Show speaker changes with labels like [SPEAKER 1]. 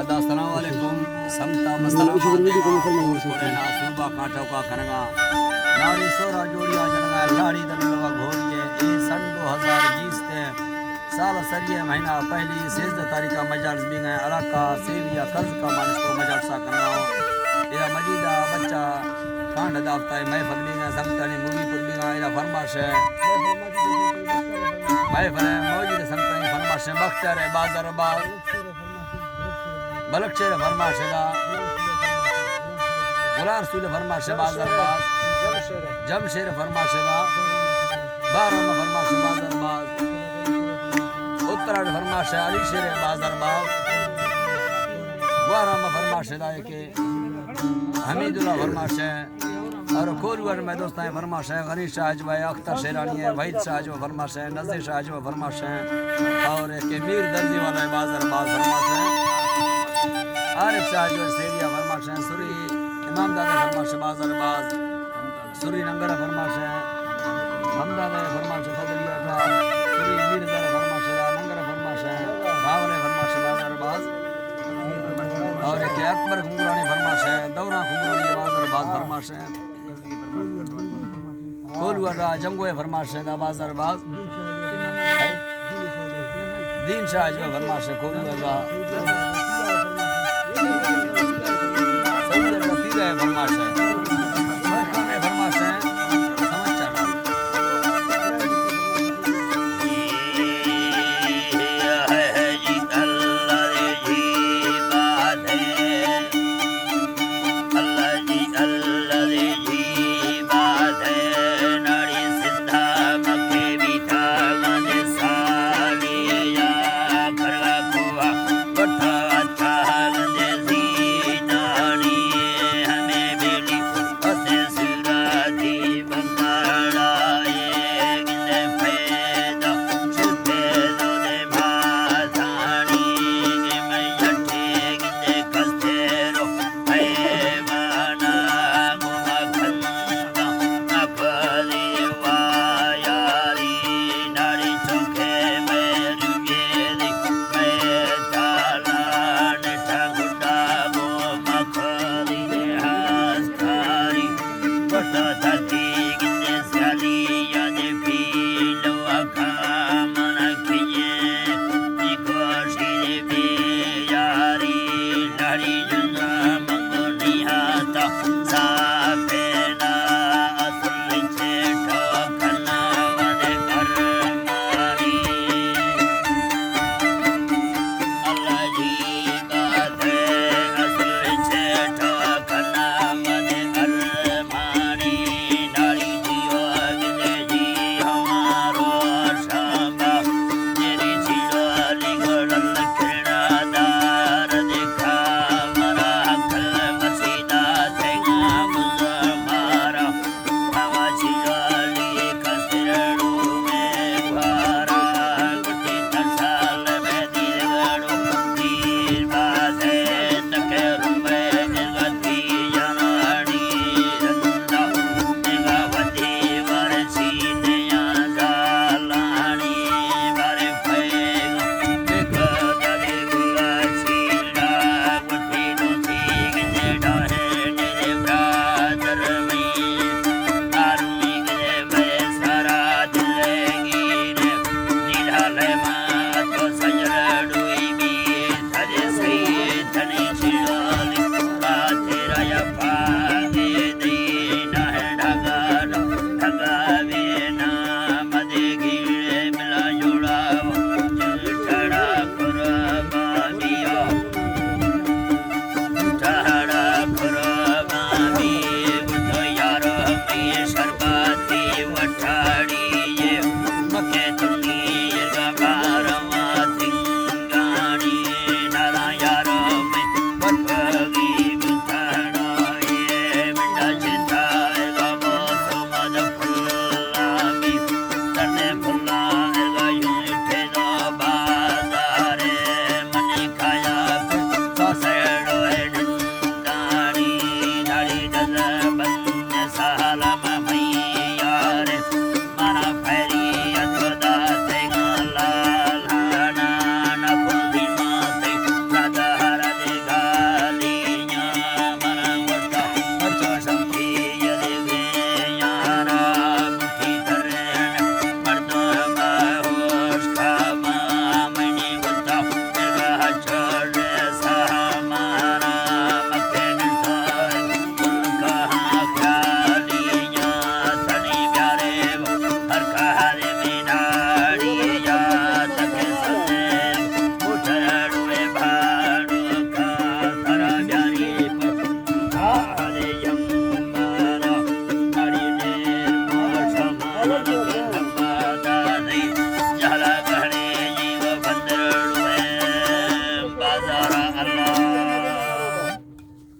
[SPEAKER 1] दादा अस्सलाम वालेकुम समता मसला कोड़े ना सूबा कांटा का खनगा नारी सोरा जोड़िया जनगा लाड़ी दलवा घोड़िए ए सन 2020 ते साल सरिये महीना पहली 16 तारीख का मजाज भी गए अलाका सेविया कर्ज का मानिस को मजाज सा करना या मजीदा बच्चा कांड दावता है महफल भी गए समतानी मूवी पर भी गए फरमाश है महफल मौजूद समतानी फरमाश है बख्तर है बाजार बाग बलक्षेर फरमाश है गुलार सूल फरमाश है बाजार बाग जमशेर फरमाश है बारह फरमाश है बाजार बाग उत्तरायण फरमाश है अली शेर बाजार बाग ग्वारा फरमाश है के हमीदुल्ला फरमाश है और कोलवर में दोस्तान फरमाश है गनीश शाहज भाई अख्तर शेरानी है वहीद शाहज फरमाश है नज़ीर शाहज फरमाश है और के मीर दर्जी वाला बाजार बाग फरमाश है आरिफ शाहज सेविया फरमाश है सुरी इमाम दादा फरमाश है बाजार बाग सुरी नंगर फरमाश है हमदादा फरमाश है फदलिया था सुरी मीर दर फरमाश है नंगर फरमाश है भावले फरमाश है बाजार बाग और एक अकबर घुंगरानी फरमाश है दौरा घुंगरानी बाजार बाग फरमाश है कोलवाड़ा जंगोए फरमाश है बाजार बाग दीन शाह जो फरमाश है कोलवाड़ा